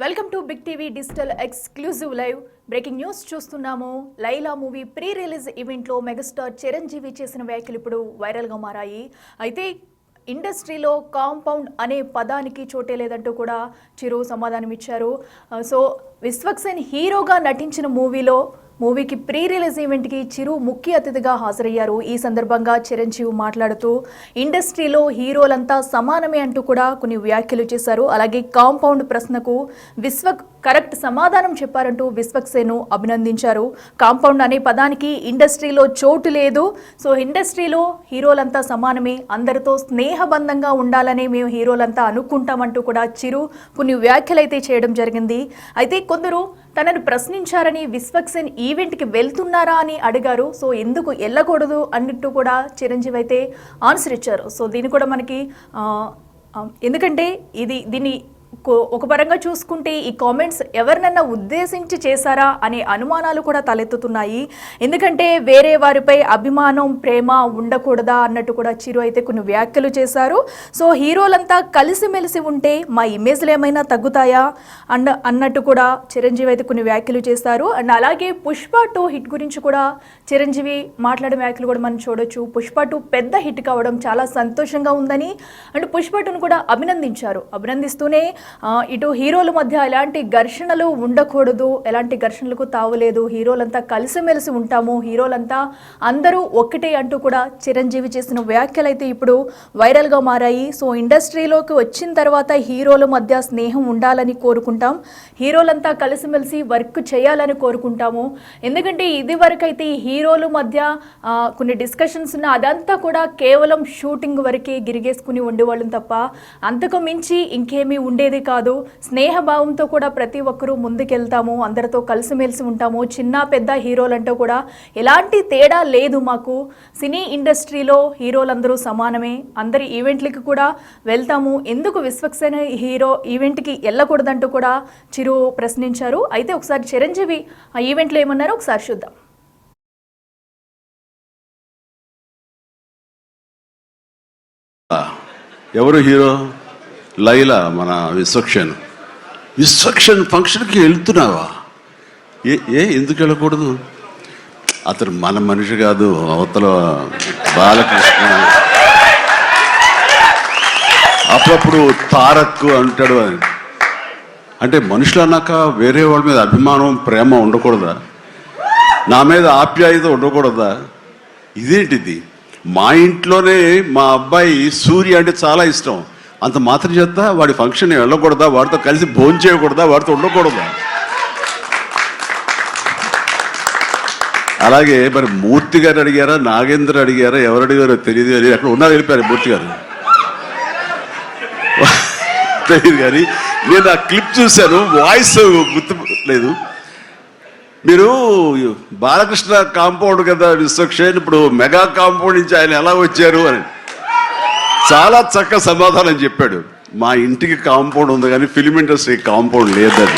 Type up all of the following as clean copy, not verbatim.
Welcome to big TV digital exclusive live breaking news చూస్తున్నాము. Laila movie pre release ఈవెంట్లో megastar Chiranjeevi చేసిన వ్యాఖ్యలు ఇప్పుడు వైరల్గా మారాయి. అయితే ఇండస్ట్రీలో కాంపౌండ్ అనే పదానికి చోటే లేదంటూ కూడా చిరు సమాధానం ఇచ్చారు. సో విశ్వక్సేన్ హీరోగా నటించిన మూవీకి ప్రీ రిలీజ్ ఈవెంట్కి చిరు ముఖ్య అతిథిగా హాజరయ్యారు. ఈ సందర్భంగా చిరంజీవి మాట్లాడుతూ ఇండస్ట్రీలో హీరోలంతా సమానమే అంటూ కూడా కొన్ని వ్యాఖ్యలు చేశారు. అలాగే కాంపౌండ్ ప్రశ్నకు కరెక్ట్ సమాధానం చెప్పారంటూ విశ్వక్సేన్ను అభినందించారు. కాంపౌండ్ అనే పదానికి ఇండస్ట్రీలో చోటు లేదు. సో ఇండస్ట్రీలో హీరోలంతా సమానమే, అందరితో స్నేహబంధంగా ఉండాలని మేము హీరోలంతా అనుకుంటామంటూ కూడా చిరు కొన్ని వ్యాఖ్యలు అయితే చేయడం జరిగింది. అయితే కొందరు తనను ప్రశ్నించారని విశ్వక్సేన్ ఈవెంట్కి వెళ్తున్నారా అని అడిగారు. సో ఎందుకు వెళ్ళకూడదు అన్నట్టు కూడా చిరంజీవి అయితే ఆన్సర్ ఇచ్చారు. సో దీన్ని కూడా మనకి ఎందుకంటే దీన్ని ఒక పరంగా చూసుకుంటే ఈ కామెంట్స్ ఎవరినన్నా ఉద్దేశించి చేశారా అనే అనుమానాలు కూడా తలెత్తుతున్నాయి. ఎందుకంటే వేరే వారిపై అభిమానం ప్రేమ ఉండకూడదా అన్నట్టు కూడా చిరు అయితే కొన్ని వ్యాఖ్యలు చేశారు. సో హీరోలంతా కలిసిమెలిసి ఉంటే మా ఇమేజ్లు ఏమైనా తగ్గుతాయా అన్నట్టు కూడా చిరంజీవి అయితే కొన్ని వ్యాఖ్యలు చేశారు. అండ్ అలాగే పుష్ప 2 హిట్ గురించి కూడా చిరంజీవి మాట్లాడే వ్యాఖ్యలు కూడా మనం చూడొచ్చు. పుష్ప 2 పెద్ద హిట్ కావడం చాలా సంతోషంగా ఉందని అండ్ పుష్ప 2ను కూడా అభినందిస్తూనే ఇటు హీరోల మధ్య ఎలాంటి ఘర్షణలు ఉండకూడదు, ఎలాంటి ఘర్షణలకు తావులేదు, హీరోలంతా కలిసిమెలిసి ఉంటాము, హీరోలంతా అందరూ ఒక్కటే అంటూ కూడా చిరంజీవి చేసిన వ్యాఖ్యలు అయితే ఇప్పుడు వైరల్గా మారాయి. సో ఇండస్ట్రీలోకి వచ్చిన తర్వాత హీరోల మధ్య స్నేహం ఉండాలని కోరుకుంటాం, హీరోలంతా కలిసిమెలిసి వర్క్ చేయాలని కోరుకుంటాము. ఎందుకంటే ఇది వరకు అయితే హీరోల మధ్య కొన్ని డిస్కషన్స్ ఉన్న అదంతా కూడా కేవలం షూటింగ్ వరకే గిరిగేసుకుని ఉండేవాళ్ళం తప్ప అంతకు మించి ఇంకేమీ ఉండేది కాదు. స్నేహభావంతో కూడా ప్రతి ఒక్కరూ ముందుకెళ్తాము, అందరితో కలిసిమెలిసి ఉంటాము. చిన్న పెద్ద హీరోలంటూ కూడా ఎలాంటి తేడా లేదు మాకు. సినీ ఇండస్ట్రీలో హీరోలందరూ సమానమే, అందరి ఈవెంట్లకి కూడా వెళ్తాము, ఎందుకు విశ్వక్సేన్ హీరో ఈవెంట్కి వెళ్ళకూడదంటూ కూడా చిరు ప్రశ్నించారు. అయితే ఒకసారి చిరంజీవి ఆ ఈవెంట్లో ఏమన్నారో ఒకసారి చూద్దాం. ఎవరు హీరో? లైలా, మన విశ్వక్సేన్ ఫంక్షన్కి వెళ్తున్నావా? ఎందుకు వెళ్ళకూడదు? అతను మన మనిషి కాదు, అవతల బాలకృష్ణ అప్పుడప్పుడు తారక్ అంటాడు. అంటే మనుషులు అన్నాక వేరే వాళ్ళ మీద అభిమానం ప్రేమ ఉండకూడదా? నా మీద ఆప్యాయత ఉండకూడదా? ఇదేంటిది? మా ఇంట్లోనే మా అబ్బాయి సూర్య అంటే చాలా ఇష్టం, అంత మాత్రం చేత వాడి ఫంక్షన్ వెళ్ళకూడదా? వాడితో కలిసి భోజనం చేయకూడదా? వాడితో ఉండకూడదా? అలాగే మరి మూర్తి గారు అడిగారా, నాగేంద్ర అడిగారా, ఎవరు అడిగారో తెలియదు అని అక్కడ ఉన్నారు, వెళ్ళిపోయారు మూర్తి గారు తెలియదు. కానీ నేను ఆ క్లిప్ చూశాను, వాయిస్ గుర్తు లేదు. మీరు బాలకృష్ణ కాంపౌండ్ కదా విశ్వక్సేన్, ఇప్పుడు మెగా కాంపౌండ్ నుంచి ఆయన ఎలా వచ్చారు అని చాలా చక్కగా సమాధానం చెప్పాడు. మా ఇంటికి కాంపౌండ్ ఉంది కానీ ఫిలిం ఇండస్ట్రీ కాంపౌండ్ లేదని.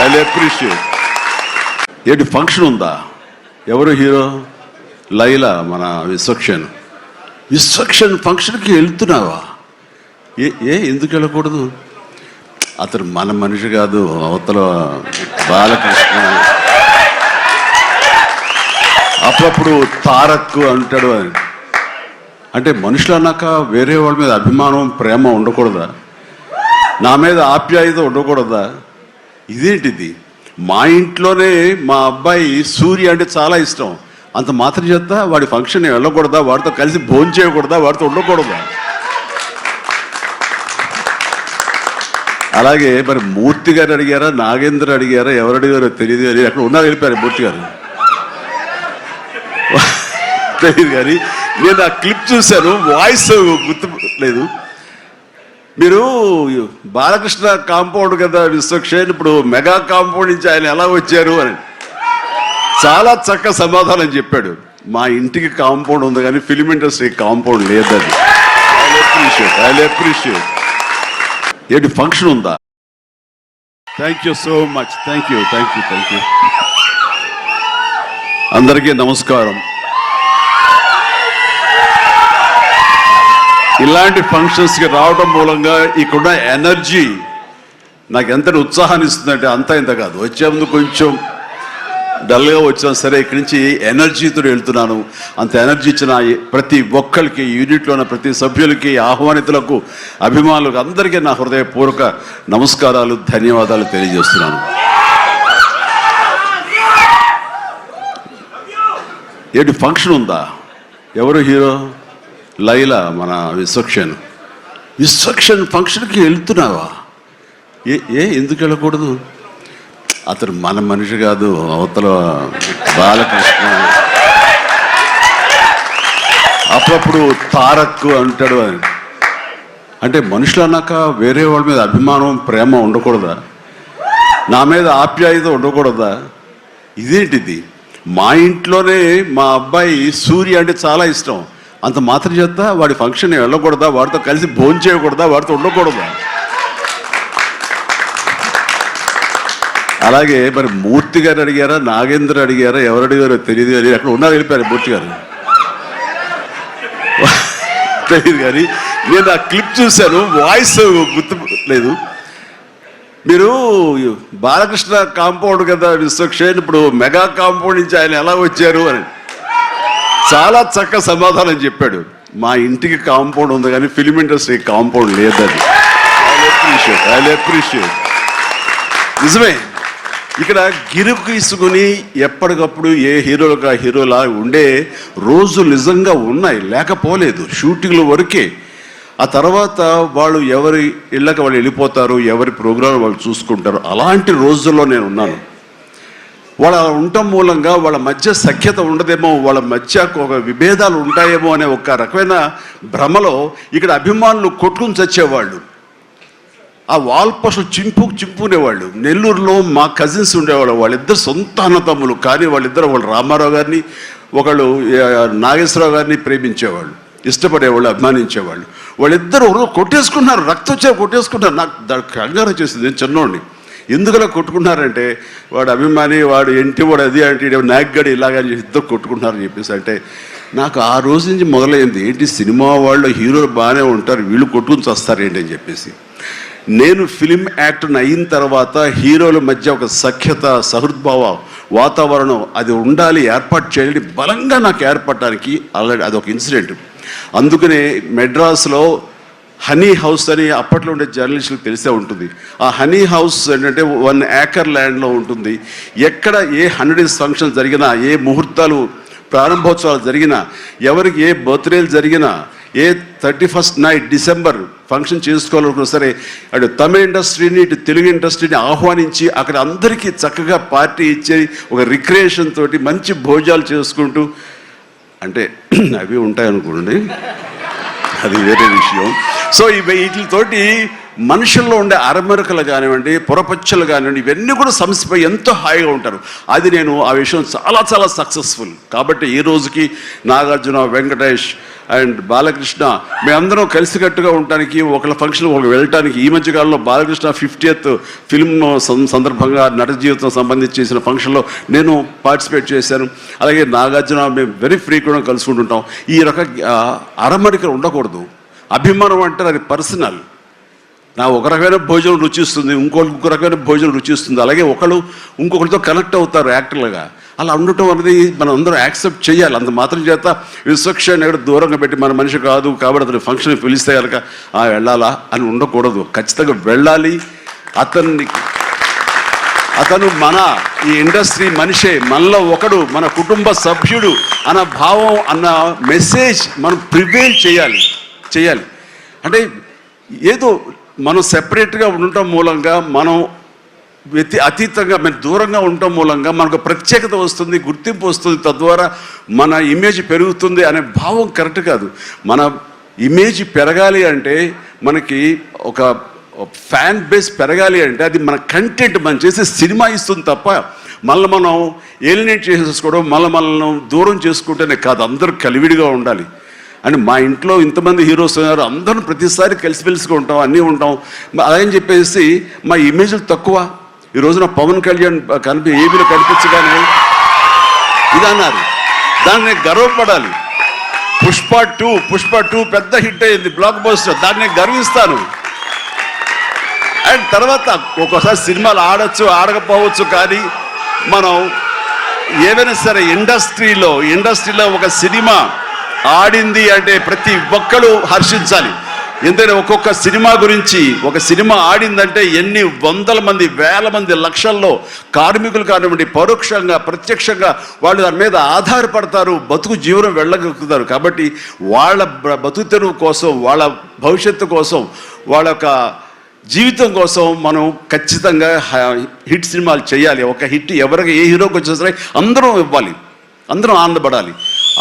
I appreciate. ఏంటి ఫంక్షన్ ఉందా? ఎవరు హీరో? లైలా, మన విశ్వక్సేన్ ఫంక్షన్కి వెళ్తున్నావా? ఎందుకు వెళ్ళకూడదు? అతను మన మనిషి కాదు, అవతల బాలకృష్ణ అప్పుడప్పుడు తారక్ అంటాడు. అంటే మనుషులు అన్నాక వేరే వాళ్ళ మీద అభిమానం ప్రేమ ఉండకూడదా? నా మీద ఆప్యాయత ఉండకూడదా? ఇదేంటిది? మా ఇంట్లోనే మా అబ్బాయి సూర్య అంటే చాలా ఇష్టం, అంత మాత్రం చేత వాడి ఫంక్షన్ వెళ్ళకూడదా? వాడితో కలిసి భోజనం చేయకూడదా? వాడితో ఉండకూడదా? అలాగే మరి మూర్తి గారు అడిగారా, నాగేంద్ర అడిగారా, ఎవరు అడిగారో తెలియదు అని అక్కడ ఉన్నారు, వెళ్ళిపోయారు మూర్తి గారు తెలియదు. కానీ నేను ఆ క్లిప్ చూశాను, వాయిస్ గుర్తు లేదు. మీరు బాలకృష్ణ కాంపౌండ్ కదా విశ్వక్సేన్, ఇప్పుడు మెగా కాంపౌండ్ నుంచి ఆయన ఎలా వచ్చారు అని చాలా చక్కగా సమాధానం చెప్పాడు. మా ఇంటికి కాంపౌండ్ ఉంది కానీ ఫిలిం ఇండస్ట్రీ కాంపౌండ్ లేదని. I appreciate. ఏంటి ఫంక్షన్ ఉందా? Thank you so much. Thank you. అందరికీ నమస్కారం. ఇలాంటి ఫంక్షన్స్కి రావడం మూలంగా ఇక్కడున్న ఎనర్జీ నాకు ఎంత ఉత్సాహాన్ని ఇస్తుందంటే అంత ఇంత కాదు. వచ్చే ముందు కొంచెం డల్గా వచ్చాను, సరే ఇక్కడి నుంచి ఎనర్జీతో వెళ్తున్నాను. అంత ఎనర్జీ ఇచ్చిన ప్రతి ఒక్కరికి, యూనిట్లో ఉన్న ప్రతి సభ్యులకి, ఆహ్వానితులకు, అభిమానులకు అందరికీ నా హృదయపూర్వక నమస్కారాలు, ధన్యవాదాలు తెలియజేస్తున్నాను. ఏంటి ఫంక్షన్ ఉందా? ఎవరు హీరో? లైలా, మన విశ్వక్షన్ ఫంక్షన్కి వెళ్తున్నావా? ఎందుకు వెళ్ళకూడదు? అతను మన మనిషి కాదు, అవతల బాలకృష్ణ. అప్పుడప్పుడు తారక్ అంటాడు. అంటే మనుషులు అన్నాక వేరే వాళ్ళ మీద అభిమానం, ప్రేమ ఉండకూడదా? నా మీద ఆప్యాయత ఉండకూడదా? ఇదేంటిది? మా ఇంట్లోనే మా అబ్బాయి సూర్య అంటే చాలా ఇష్టం. అంత మాత్రం చేత వాడి ఫంక్షన్ వెళ్ళకూడదా? వాడితో కలిసి భోజనం చేయకూడదా? వాడితో ఉండకూడదా? అలాగే మరి మూర్తి గారు అడిగారా, నాగేంద్ర అడిగారా, ఎవరు అడిగారో తెలియదు కానీ అక్కడ ఉన్నారు, వెళ్ళిపోయారు మూర్తి గారు. తెలియదు కానీ నేను ఆ క్లిప్ చూశాను, వాయిస్ గుర్తు లేదు. మీరు బాలకృష్ణ కాంపౌండ్ కదా విశ్వక్సేన్, ఇప్పుడు మెగా కాంపౌండ్ నుంచి ఆయన ఎలా వచ్చారు అని చాలా చక్కగా సమాధానం చెప్పాడు. మా ఇంటికి కాంపౌండ్ ఉంది కానీ ఫిలిం ఇండస్ట్రీ కాంపౌండ్ లేదని. I appreciate. నిజమే, ఇక్కడ గిరుకు తీసుకుని ఎప్పటికప్పుడు ఏ హీరోలకు ఆ హీరోలా ఉండే రోజులు నిజంగా ఉన్నాయి, లేకపోలేదు. షూటింగ్ల వరకే. ఆ తర్వాత వాళ్ళు ఎవరి ఇళ్ళకి వాళ్ళు వెళ్ళిపోతారు, ఎవరి ప్రోగ్రాం వాళ్ళు చూసుకుంటారు. అలాంటి రోజుల్లో నేను ఉన్నాను. వాళ్ళ ఉండటం మూలంగా వాళ్ళ మధ్య సఖ్యత ఉండదేమో, వాళ్ళ మధ్య ఒక విభేదాలు ఉంటాయేమో అనే ఒక రకమైన భ్రమలో ఇక్కడ అభిమానులు కొట్టుకుని చచ్చేవాళ్ళు. ఆ వాల్ పోస్టులు చింపుకునేవాళ్ళు. నెల్లూరులో మా కజిన్స్ ఉండేవాళ్ళు, వాళ్ళిద్దరు సొంత అన్నతమ్ములు. కానీ వాళ్ళు రామారావు గారిని, ఒకళ్ళు నాగేశ్వరరావు గారిని ప్రేమించేవాళ్ళు, ఇష్టపడేవాళ్ళు, అభిమానించేవాళ్ళు. వాళ్ళిద్దరు కొట్టేసుకున్నారు, రక్తం వచ్చే కొట్టేసుకుంటారు. నాకు దానికి కంగారు వచ్చేసింది. నేను చిన్నోడిని. ఎందుకలా కొట్టుకున్నారంటే వాడు అభిమాని, వాడు ఏంటి, వాడు అది అంటే నాగ్గడి ఇలాగని ఇద్దరు కొట్టుకుంటున్నారని చెప్పేసి. అంటే నాకు ఆ రోజు నుంచి మొదలైంది, ఏంటి సినిమా వాళ్ళు హీరోలు బాగానే ఉంటారు, వీళ్ళు కొట్టుకుని వస్తారేంటి అని చెప్పేసి. నేను ఫిలిం యాక్టర్ని అయిన తర్వాత హీరోల మధ్య ఒక సఖ్యత, సహృద్భావ వాతావరణం అది ఉండాలి, ఏర్పాటు చేయాలని బలంగా నాకు ఏర్పడటానికి ఆల్రెడీ అదొక ఇన్సిడెంట్. అందుకనే మెడ్రాస్లో హనీ హౌస్ అని అప్పట్లో ఉండే జర్నలిస్టులకు తెలిసే ఉంటుంది. ఆ హనీ హౌస్ ఏంటంటే 1 acre ల్యాండ్లో ఉంటుంది. ఎక్కడ ఏ 100 ఫంక్షన్ జరిగినా, ఏ ముహూర్తాలు ప్రారంభోత్సవాలు జరిగినా, ఎవరికి ఏ బర్త్డేలు జరిగినా, ఏ 31st నైట్ డిసెంబర్ ఫంక్షన్ చేసుకోవాలనుకున్నా సరే అటు తమిళ ఇండస్ట్రీని, ఇటు తెలుగు ఇండస్ట్రీని ఆహ్వానించి అక్కడ అందరికీ చక్కగా పార్టీ ఇచ్చే ఒక రిక్రియేషన్ తోటి మంచి భోజనాలు చేసుకుంటూ, అంటే అవి ఉంటాయనుకోండి, అది వేరే విషయం. సో వీటితోటి మనుషుల్లో ఉండే అరమరకలు కానివ్వండి, పొరపచ్చలు కానివ్వండి, ఇవన్నీ కూడా సమస్యపై ఎంతో హాయిగా ఉంటారు. అది నేను ఆ విషయం చాలా చాలా సక్సెస్ఫుల్. కాబట్టి ఈ రోజుకి నాగార్జున, వెంకటేష్ అండ్ బాలకృష్ణ మేమందరం కలిసికట్టుగా ఉండటానికి, ఒకళ్ళ ఫంక్షన్ ఒకళ్ళు వెళ్ళటానికి, ఈ మధ్యకాలంలో బాలకృష్ణ 50th ఫిల్మ్ సందర్భంగా నట జీవితం సంబంధించి చేసిన ఫంక్షన్లో నేను పార్టిసిపేట్ చేశాను. అలాగే నాగార్జున మేము వెరీ ఫ్రీక్వెంట్గా కలుసుకుంటుంటాం. ఈ రకంగా అరమరికలు ఉండకూడదు. అభిమానం అంటే అది పర్సనల్. నా ఒక రకమైన భోజనం రుచిస్తుంది, ఇంకొక రకమైన భోజనం రుచిస్తుంది. అలాగే ఒకళ్ళు ఇంకొకరితో కనెక్ట్ అవుతారు యాక్టర్లుగా. అలా ఉండటం అనేది మనం అందరం యాక్సెప్ట్ చేయాలి. అంత మాత్రం చేత విశ్వక్సేన్ ఎక్కడ దూరంగా పెట్టి మన మనిషి కాదు కాబట్టి అతను ఫంక్షన్ పిలిస్తే కనుక వెళ్ళాలా అని ఉండకూడదు. ఖచ్చితంగా వెళ్ళాలి. అతను మన ఈ ఇండస్ట్రీ మనిషే, మనలో ఒకడు, మన కుటుంబ సభ్యుడు అన్న భావం, అన్న మెసేజ్ మనం ప్రివేల్ చేయాలి. అంటే ఏదో మనం సెపరేట్గా ఉండటం మూలంగా, మనం అతీతంగా మన దూరంగా ఉండటం మూలంగా మనకు ప్రత్యేకత వస్తుంది, గుర్తింపు వస్తుంది, తద్వారా మన ఇమేజ్ పెరుగుతుంది అనే భావం కరెక్ట్ కాదు. మన ఇమేజ్ పెరగాలి అంటే, మనకి ఒక ఫ్యాన్ బేస్ పెరగాలి అంటే అది మన కంటెంట్, మనం చేసే సినిమా ఇస్తుంది తప్ప మనం ఏలినేట్ చేసేసుకోవడం, మనల్ని దూరం చేసుకుంటేనే కాదు. అందరూ కలివిడిగా ఉండాలి. అండ్ మా ఇంట్లో ఇంతమంది హీరోస్ ఉన్నారు, అందరం ప్రతిసారి కలిసిమెలిసిగా ఉంటాం, అన్నీ ఉంటాం. అదని చెప్పేసి మా ఇమేజ్లు తక్కువ. ఈ రోజున పవన్ కళ్యాణ్ ఏబీలో కనిపించగానే ఇది అన్నారు, దాన్ని గర్వపడాలి. పుష్ప 2 పెద్ద హిట్ అయింది, బ్లాక్ బస్టర్, దాన్ని గర్విస్తాను. అండ్ తర్వాత ఒక్కోసారి సినిమాలు ఆడచ్చు ఆడకపోవచ్చు, కానీ మనం ఏవైనా సరే ఇండస్ట్రీలో ఒక సినిమా ఆడింది అంటే ప్రతి ఒక్కరు హర్షించాలి. ఎందుకంటే ఒక్కొక్క సినిమా గురించి, ఒక సినిమా ఆడిందంటే ఎన్ని వందల మంది, వేల మంది, లక్షల్లో కార్మికులు కానివ్వండి, పరోక్షంగా ప్రత్యక్షంగా వాళ్ళు దాని మీద ఆధారపడతారు, బతుకు జీవనం వెళ్ళగలుగుతారు. కాబట్టి వాళ్ళ బతుకు తెరువు కోసం, వాళ్ళ భవిష్యత్తు కోసం, వాళ్ళ యొక్క జీవితం కోసం మనం ఖచ్చితంగా హిట్ సినిమాలు చేయాలి. ఒక హిట్ ఎవరికి ఏ హీరోకి వచ్చినా సరే అందరం ఇవ్వాలి, అందరం ఆనందపడాలి.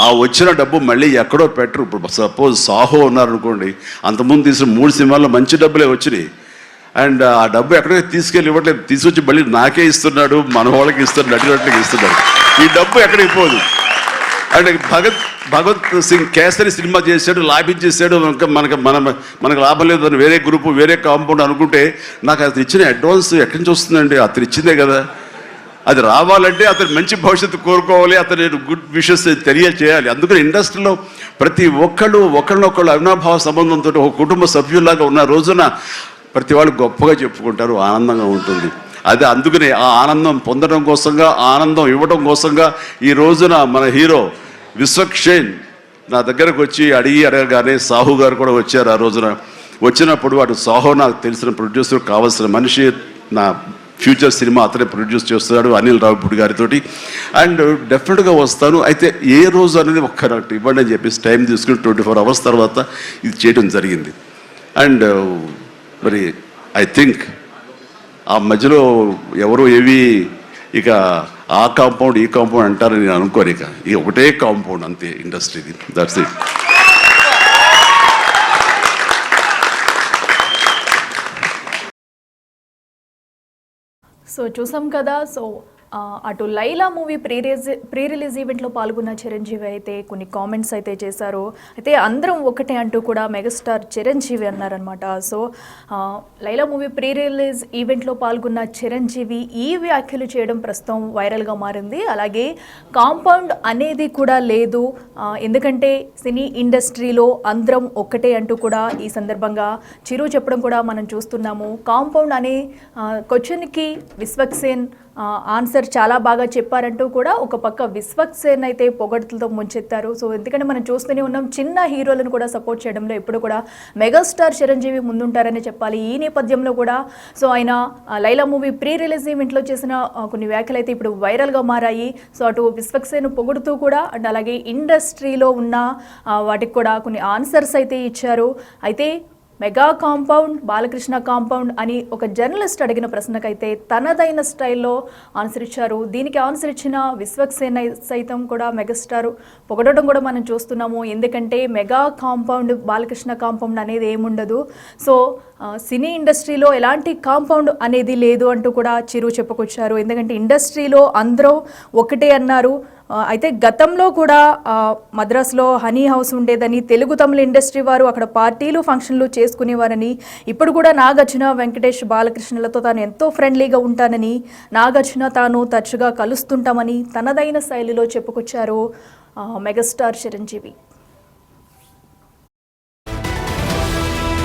ఆ వచ్చిన డబ్బు మళ్ళీ ఎక్కడో పెట్టరు. ఇప్పుడు సపోజ్ సాహో ఉన్నారనుకోండి, అంతకుముందు తీసిన 3 సినిమాల్లో మంచి డబ్బులే వచ్చినాయి. అండ్ ఆ డబ్బు ఎక్కడికి తీసుకెళ్ళి ఇవ్వట్లేదు, తీసుకొచ్చి మళ్ళీ నాకే ఇస్తున్నాడు, మన వాళ్ళకి ఇస్తున్నాడు, నటినట్లకి ఇస్తున్నాడు. ఈ డబ్బు ఎక్కడికి పోదు. అండ్ భగత్ సింగ్ కేసరి సినిమా చేశాడు, లాభించేసాడు, ఇంకా మనకు లాభం లేదు అని వేరే గ్రూపు, వేరే కాంపౌండ్ అనుకుంటే, నాకు అతను ఇచ్చిన అడ్వాన్స్ ఎక్కడి నుంచి వస్తుందండి? అతను ఇచ్చిందే కదా. అది రావాలంటే అతను మంచి భవిష్యత్తు కోరుకోవాలి, అతను గుడ్ విషెస్ తెలియచేయాలి. అందుకని ఇండస్ట్రీలో ప్రతి ఒక్కళ్ళు ఒకళ్ళనొకళ్ళు అవినాభావ సంబంధంతో ఒక కుటుంబ సభ్యుల్లాగా ఉన్న రోజున ప్రతి వాళ్ళు గొప్పగా చెప్పుకుంటారు, ఆనందంగా ఉంటుంది. అదే అందుకనే ఆ ఆనందం పొందడం కోసంగా, ఆనందం ఇవ్వడం కోసంగా ఈ రోజున మన హీరో విశ్వక్షేణ్ నా దగ్గరకు వచ్చి అడగగానే సాహు గారు కూడా వచ్చారు. ఆ రోజున వచ్చినప్పుడు వాడు సాహు నాకు తెలిసిన ప్రొడ్యూసర్, కావాల్సిన మనిషి, నా ఫ్యూచర్ సినిమా అతనే ప్రొడ్యూస్ చేస్తున్నాడు అనిల్ రావిపూడి గారితో. అండ్ డెఫినెట్గా వస్తాను, అయితే ఏ రోజు అనేది ఒక్కటి ఇవ్వండి అని చెప్పేసి టైం తీసుకుని 24 hours తర్వాత ఇది చేయడం జరిగింది. అండ్ మరి ఐ థింక్ ఆ మధ్యలో ఎవరో ఏవి ఇక ఆ కాంపౌండ్ ఈ కాంపౌండ్ అంటారని నేను అనుకోను. ఇక ఒకటే కాంపౌండ్ అంతే ఇండస్ట్రీది, దట్స్ ఇట్. సో చూసాం కదా. సో అటు లైలా మూవీ ప్రీ రిలీజ్ ఈవెంట్లో పాల్గొన్న చిరంజీవి అయితే కొన్ని కామెంట్స్ అయితే చేశారు. అయితే అందరం ఒకటే అంటూ కూడా మెగాస్టార్ చిరంజీవి అన్నారనమాట. So Laila movie pre release ఈవెంట్లో పాల్గొన్న చిరంజీవి ఈ వ్యాఖ్యలు చేయడం ప్రస్తుతం వైరల్గా మారింది. అలాగే కాంపౌండ్ అనేది కూడా లేదు, ఎందుకంటే సినీ ఇండస్ట్రీలో అందరం ఒక్కటే అంటూ కూడా ఈ సందర్భంగా చిరు చెప్పడం కూడా మనం చూస్తున్నాము. కాంపౌండ్ అనే క్వశ్చన్కి విశ్వక్సేన్ ఆన్సర్ చాలా బాగా చెప్పారంటూ కూడా ఒక పక్క విశ్వక్సేన్ అయితే పొగడ్తలతో ముంచెత్తారు. సో ఎందుకంటే మనం చూస్తూనే ఉన్నాం, చిన్న హీరోలను కూడా సపోర్ట్ చేయడంలో ఎప్పుడు కూడా మెగాస్టార్ చిరంజీవి ముందుంటారని చెప్పాలి. ఈ నేపథ్యంలో కూడా సో ఆయన లైలా మూవీ ప్రీ రిలీజ్ ఈవెంట్లో చేసిన కొన్ని వ్యాఖ్యలు అయితే ఇప్పుడు వైరల్గా మారాయి. సో అటు విశ్వక్సేన్ పొగుడుతూ కూడా అండ్ అలాగే ఇండస్ట్రీలో ఉన్న వాటికి కూడా కొన్ని ఆన్సర్స్ అయితే ఇచ్చారు. అయితే మెగా కాంపౌండ్, బాలకృష్ణ కాంపౌండ్ అని ఒక జర్నలిస్ట్ అడిగిన ప్రశ్నకైతే తనదైన స్టైల్లో ఆన్సర్ ఇచ్చారు. దీనికి ఆన్సర్ ఇచ్చిన విశ్వక్సేన్ సైతం కూడా మెగాస్టార్ పొగడటం కూడా మనం చూస్తున్నాము. ఎందుకంటే మెగా కాంపౌండ్, బాలకృష్ణ కాంపౌండ్ అనేది ఏముండదు. సో సినీ ఇండస్ట్రీలో ఎలాంటి కాంపౌండ్ అనేది లేదు అంటూ కూడా చిరు చెప్పుకొచ్చారు. ఎందుకంటే ఇండస్ట్రీలో అందరూ ఒకటే అన్నారు. అయితే గతంలో కూడా మద్రాసులో హనీ హౌస్ ఉండేదని, తెలుగు తమిళ ఇండస్ట్రీ వారు అక్కడ పార్టీలు ఫంక్షన్లు చేసుకునేవారని, ఇప్పుడు కూడా నాగార్జున, వెంకటేష్, బాలకృష్ణలతో తాను ఎంతో ఫ్రెండ్లీగా ఉంటానని, నాగార్జున తాను తరచుగా కలుస్తుంటామని తనదైన శైలిలో చెప్పుకొచ్చారు మెగాస్టార్ చిరంజీవి.